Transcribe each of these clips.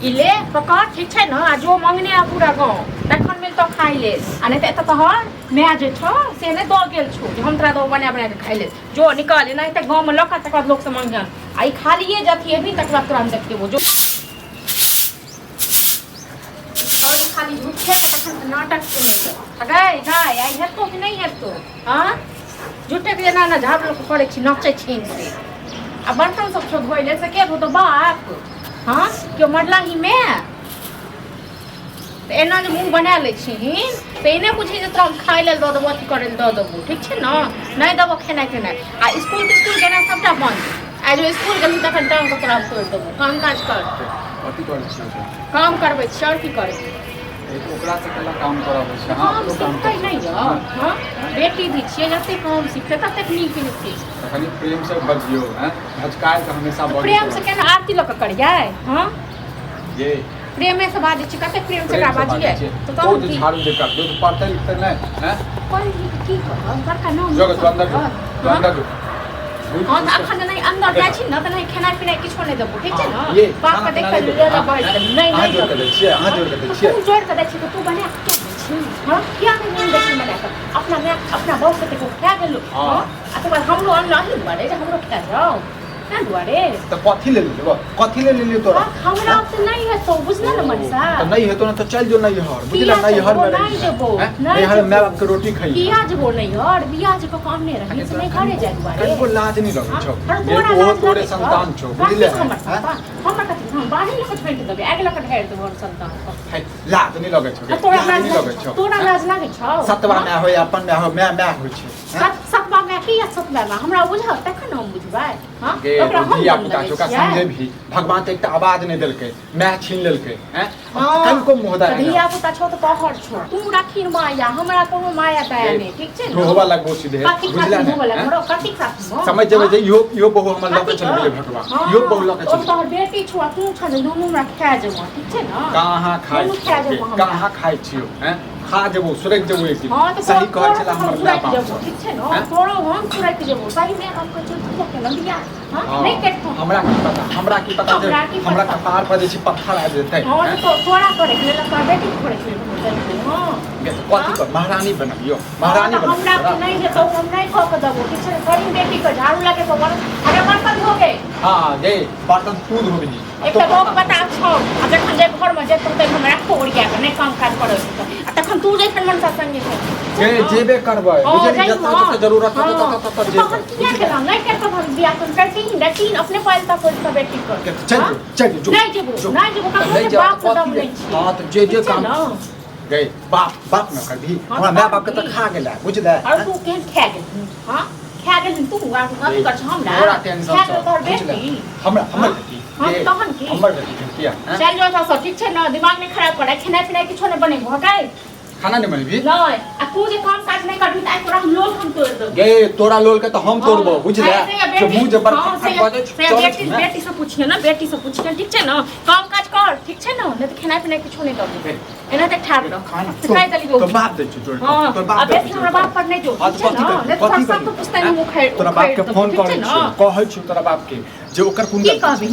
इले पकड़ ठीक है ना आ जो मांगने आ पूरा गांव तखन मिल तो खाई ले आ नहीं त तोहर मैं जे छो से ने दो गेल छो जे हम तोरा दो बना बना के खाई ले जो निकाल नहीं त गांव में लोका तक लोग से मांगन आई खालिए जथी अभी तक तोरा हम देख वो जो और खाली झूठे के तखन नाटक के नहीं हगाई गाय आई है तो कि नहीं है तो हां झूठे के ना ना झाड़ लोग पड़े छी नचे छीन से आ बर्तन सब छो धोइले से के तो बाप हाँ क्यों मरला ही मैं तो एना जो मुंह बना ले छीन तो इन्हें पूछी जे तोरा खाई ले दो देबो अथी करे दो देबो ठीक छै ना नहीं देबो खेनाइ तेनाइ आ स्कूल गेनाइ सबटा बंद आ जो स्कूल गेली तखन टाइम को तोरा तोड़ देबो काम काज कर अथी करै छी काम करबै छी और की करे ओकरा से कला काम कराबै छी हां तो काम कर नहीं यार हां बेटी भी छिए जते काम सीखे तते नीक नीक खाली प्रेम से बजियो हैं भजकाय के हमेशा बजियो प्रेम से केना आरती लक करियै हां ये प्रेम से बाजे छी कते प्रेम से का बाजिए तो कहू कि झाड़ू जे कर दो तो पढ़ते लिखते नहीं हैं कोई की कर बड़का नाम जो अंदर जो हां त अखन नहीं अंदर जाय छी न त नहीं खाना पीना किछो नहीं देबो ठीक छै न बाप के देख ले ले बैठ नहीं नहीं जोड़ के दै छियै अहाँ जोड़ के दै छियै तू जोड़ के दै छी तो तू बना के छी हां क्या नहीं देखी बना के अपना मैं अपना बाप के को खा गेलो हां आ तो हमरो अन्न नहीं बड़े जे हमरो खा जाओ ना दुआरे तो कथि ले लेबो कथि ले ले तोरा हमरा तो नहीं है तो बुझना न मनसा तो नहीं है तो ना तो चल जो नहीं हर बुझला नहीं हर में नहीं देबो नहीं हर मैं बाप के रोटी खाई किया जबो नहीं हर बियाह जे को काम नहीं रही से नहीं घरे जाय दुआरे कनको लाज नहीं लगे छौ ये वो तोरे संतान छौ बुझले हमर कथि हम बाहर लेके फेंक देबे आगे लेके ढेर देबो संतान को लाज नहीं लगे छौ तोरा लाज नहीं लगे छौ तोरा लाज लागे छौ सतवा में होय अपन में हो मैं होय छै सतवा में की सतवा में हमरा बुझा तखन हम बुझबै हां ओकरा धिया पुता छोका समझे भी भगवान तो एक आवाज नहीं देलके मैं छीन लेलके हैं कनको मोहदा धिया पुता छौ तो पहर छौ तू राखी माया हमरा कोनो माया ताया नहीं ठीक छै न होबा लगबो सीधे बुझला ना हमरा कथि साथ समझ जेबे जे यो बहु हमर लके चल गेले भगवान यो बहु लके चल तोहर बेटी छौ तू छ दुनू हमरा खा जेबो ठीक छै न कहां खाइ कहां खाइ छियो हैं खा जेबो सुरक जेबो एक दिन सही कहै छला हमर बाप ठीक छै न तोरो हम सुरक जेबो सही में हम कहै छी के लंदिया हां नहीं केट हमरा की पता जे हमरा कपार पर जे छी पत्थर आ जेतै हां तो तोरा करे के लेल का बेटी करे के हां कथि कर महारानी बनबियो महारानी बन हमरा नहीं जे तो हम नहीं खो के देबो ठीक छै बड़ी बेटी को झाड़ू लगे तो अरे बर्तन धो गए हां जे बर्तन तू धो दी एक तो लोग बता छौ आ जखन जे घर में जे तुम हमरा छोड़िया के नहीं काम काज करे आ तखन तू जे मन सा संगे जे जेबे करबै बुझली जत जरूरत हो तत जे तखन किया के नहीं के तो हम बियाह करती डटीन अपने पाल तक कोई बेटी कर चल जो नहीं जेबो का बाप दम नहीं छी हां तो जे काम गए बाप न कर भी हमरा माय बाप के त खा गेला बुझले और तू केन खा गेल हां खा गेल तू अथी कर हमरा थोड़ा टेंशन खा गेल तोहर बेटी हमरा बेटी तहन की हमर बेटी किया चल जो सब ठीक छै न दिमाग में खराब करे खाना पीना किछो नहीं बने भटाई खाना नहीं बनबी नहीं आ तू जे काम काज नहीं करबी त तोरा हम लोल हम तोड़ देब गे तोरा लोल के तो हम तोड़बो बुझले जो मुंह जे बर बजे बेटी से पूछिए ना बेटी से पूछिए ठीक छै न काम काज कर ठीक छै न नहीं तो खाना पीना किछो नहीं करबी एना तक ठाड़ रह खाना सिखाई दली तो बाप दे जोड़ तो बाप दे हमरा बाप पर नहीं जो कथि कर तो पुछता नहीं मुख है तोरा बाप के फोन कर कहै छी तोरा बाप के जे ओकर कुंडल की कहबी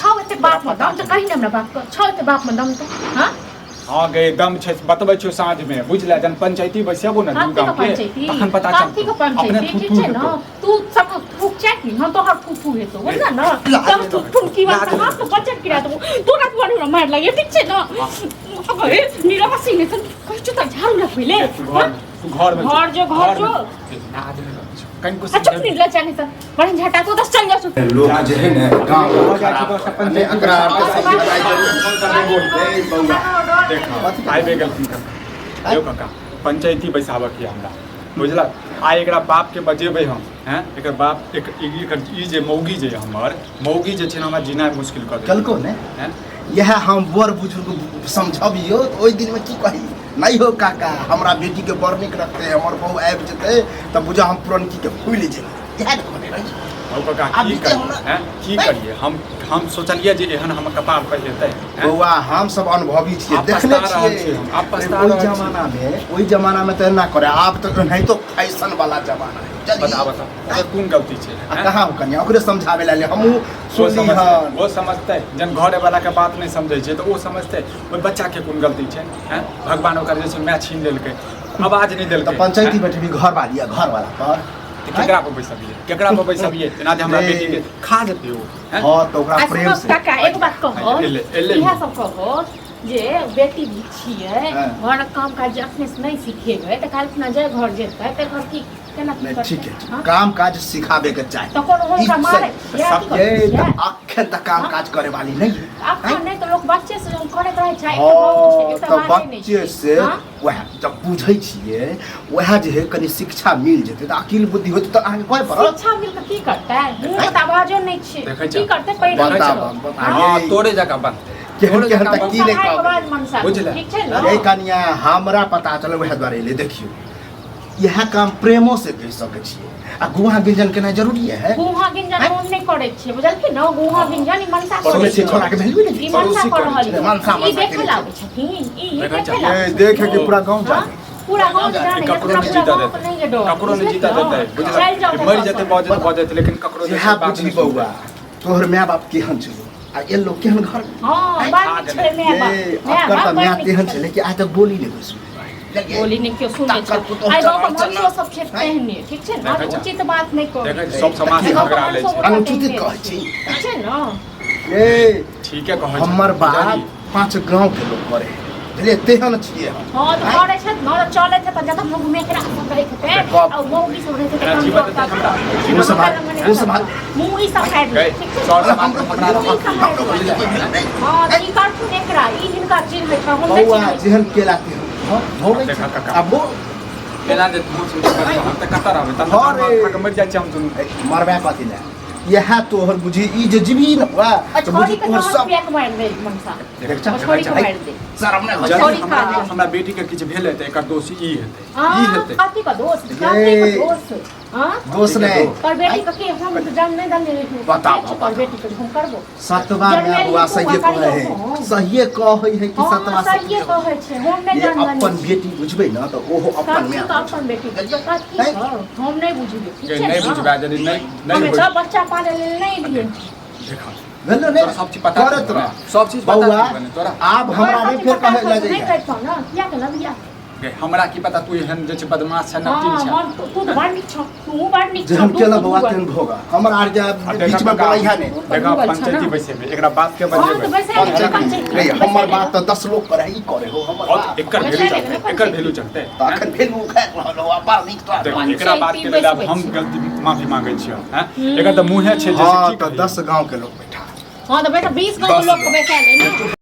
छौ एते बाप में दम तो कहि न हमरा बाप के छौ एते बाप में दम तो हां हां गए दम छै बतबै छियो साँझ में बुझले जन पंचायती बैसेबो न दू गांव के तखन पता चल अपने ठीक छै न तू सब फूक चेक नहीं हम तो हर फूफू है तो बोलना ना जब तू फूकी बात हां तो बचत किरा तो तोरा तो मार लगे ठीक छै न अबे नीला पसीने से कहि छ त झाड़ू लग पहिले घर में घर जो कनको चुप नहीं ला जाने त बड़ी झटा तो 10 चल जा चुप लोग जे है ना गांव में अकरा के सही लड़ाई जरूर करने बोल दे बउआ देखो आइ बे गलती कर यो काका पंचायती बैसाबे के हमरा बुझला आ एकरा बाप के बजेबै हम हैं एकर बाप एक ई जे मौगी जे हमर मौगी जे छै हमरा जीना मुश्किल कर कलको ने हैं यह हम बड़ बुजुर्ग समझबियो ओइ दिन में की कही नहीं हो काका हमरा बेटी के बड़ निक रखते हमर बहू आबि जेतै त बुझा हम पुरनकी के भूल जेबै याद करे रही ओ काका की करिए हैं की करिए हम सोचलिए जे एहन हम कपार पर हेतै बउआ हम सब अनुभवी छियै देखले छियै आप पछता ओइ जमाना में त ना करे आब त नहीं तो फैशन वाला जमाना है चलिए। बता बता ओकर कोन गलती छै आ हैं? कहाँ हो कन्या ओकरे समझावे ला ले हमहू वो सुनली समझतै हन वो समझतै जन घरे वाला के बात नहीं समझै छै तो वो समझतै ओइ बच्चा के कोन गलती छै हैं? भगवान ओकर जे छै मैच छीन लेलकै आवाज नहीं तो देलकै पंचायती हैं? बैठे भी घर वाली है घर वाला पर तो केकरा पर बैसबिए केकरा पर बैसबिए जेना जे हमरा रे। बेटी के खा जेतै ओ हैं? हाँ तो ओकरा आ प्रेम सुनो से काका एक बात कहो एले। इएह सब कहो जे बेटी छियै हाँ। घरक काम काज अपने से नहीं सिखेबै तऽ काल्हि जय घर जेतै तऽ घर की केना की नहीं करतै ठीक है हाँ? काम काज सिखावे के चाहिए तऽ कोनो हुनका ई मारे सब- या की सब ये करतै तो या? अखन तक काम काज करे वाली नहीं है आब नहीं तो लोग बच्चे से जब करैत रहै छै हाँ तो मारै नहि बच्चे छै। से हाँ? वह जब बुझे छिए वह जे है कनी शिक्षा मिल जेतै तऽ अकील बुद्धि होतै तऽ अहाँके कोइ पड़त शिक्षा मिल कऽ की करतै मुँह तऽ आवाजो नहि छै देखै की छै। करतै पढ़ि बता, लिखै बता। छै। हाँ तोरे जगह बनतै केहन तोरे केहन जगह तक बनतै। की नहीं पढ़ाइ कहबै। आवाज मनसा बुझले। ठीक छै ए ने कनिया हमरा पता चल वह द्वारे ले देखियो यह काम प्रेमो से कह सकै छियै आ गुहा गिंजन केना जरूरी है गुहा गिंजन हम नहि करै छियै बुझलखिन ने गुहा गिंजन ई मनसा सुनै करै छियै छै छोड़ा के भेलबे ई नहीं मनसा पड़ोसी कर करै रहल छै। मनसा ई मनसा देखे केने लागे छथिन ई देखै देखे छै। लागे ए देखे के पूरा गांव हाँ? जाने पूरा गांव जाने ककरो नहीं जीता देतै ककरो नहीं जीता देतै बुझल मरि जेतै बजत लेकिन ककरो जे यह छै बात बुझली नहीं सुनतै। बौआ तोहर माय बाप केहन छलो आ ये लोग केहन घर हाँ बात छै मैं ये अक्कर त माय तेहन छले कि आज तक बोली नहीं घुसू बोली नहीं क्यों सुनै छै आइ गांव के मनुष्य सब छै तेहने ठीक छै ने देखै छै। उचित बात नहीं देखै करै छै, सब समाज से झगड़ा लै छै। अनुचित कहै छी ठीक छै ने ए ठीके कहै छै हमर बात बुझलियै? 5 गांव के लोग करे बुझलिए तेहन छिए हम हाँ तो करे छै न चले छै त जतऽ मुंह में केरा सब कहै छै बाप। और मौगी सब रहै छै एना जीवन देतै हमरा। मुँह संभाल, मुँह संभाल। मुंह ई सब खाइ गए ठीक छै सर समाज में हमरा ई सब हम लोग खाइ हाँ तो ई करथुन एकरा ई हिनका चीज है हम नहीं बौआ चिन्है जेहन केला तेहन हाँ हो गई देखा काका। अब वो केना जे मुंह से हम त कतऽ रहबै त हाँ रे। हम मरि जाइ छै हम दुनू मरबा कथी ले यह तोहर बुझी ई जे जीवी न हुआ तो बुझी छोरी के तोहर तो सब पेट मार दे मनसा देख चा छोरी के मार दे शर्म नहीं जल्दी छोरी हमरा खा ले। हमरा बेटी के किछु भेल हेतै एकर दोषी ई हेतै ई हाँ हेतै कथी का दोस्त कथी का दोस्त हाँ दोस्त नहीं पर बेटी का के हम तो जान नहीं जान ले बताओ। पर बेटी के हम करबो सतवा में जन्मेली बुआ तू सही अकाली कहे हो। है सही कहे है कि सतवा हाँ सही कहै छै हम नहीं ये जान अपन बेटी बुझबै न तो ओहो अपन में कथी का अपन बेटी कथी हैं? का हम नहीं बुझिए ठीक के छै नहीं बुझबा यदि नहीं नहीं हमें होय सब बच्चा पाले ले नहीं दिए देखा भेलो तोरा नहीं सब चीज पता करत छै रह ने? सब चीज पता बौआ छै ने तोरा आब हमरा नहीं फेर कहे लगे नहीं करतो ना क्या कर लबिया गे, हमरा की पता तू एहन जे छै बदमाश छै नकटिन हां छै हम तू तो बार निक छ तू बार निक जे हम केला बौआ तेन भोगा हमर आर जे बीच में बोलै है ने देखा पंचायती बैसे में एकरा बात के हां तो बजेबै वैसे नहीं पंचायत रे हमर बात तो 10 लोग करे ही करे हो हमर और बात एकर वैसे वैल्यू नहीं चलतै ना एकर वैल्यू चलतै तो अखन फेर मुंह खाए रहलो बार निक तो देखो पंचायती एकरा बात के लेल अब हम बैसबै गलती माफी मांगै छियै हैं एकर त मुंहे छै हां जैसे तो की 10 गांव के लोग बैठा हां तो बेटा 20 गांव के लोग को बैठा ले ना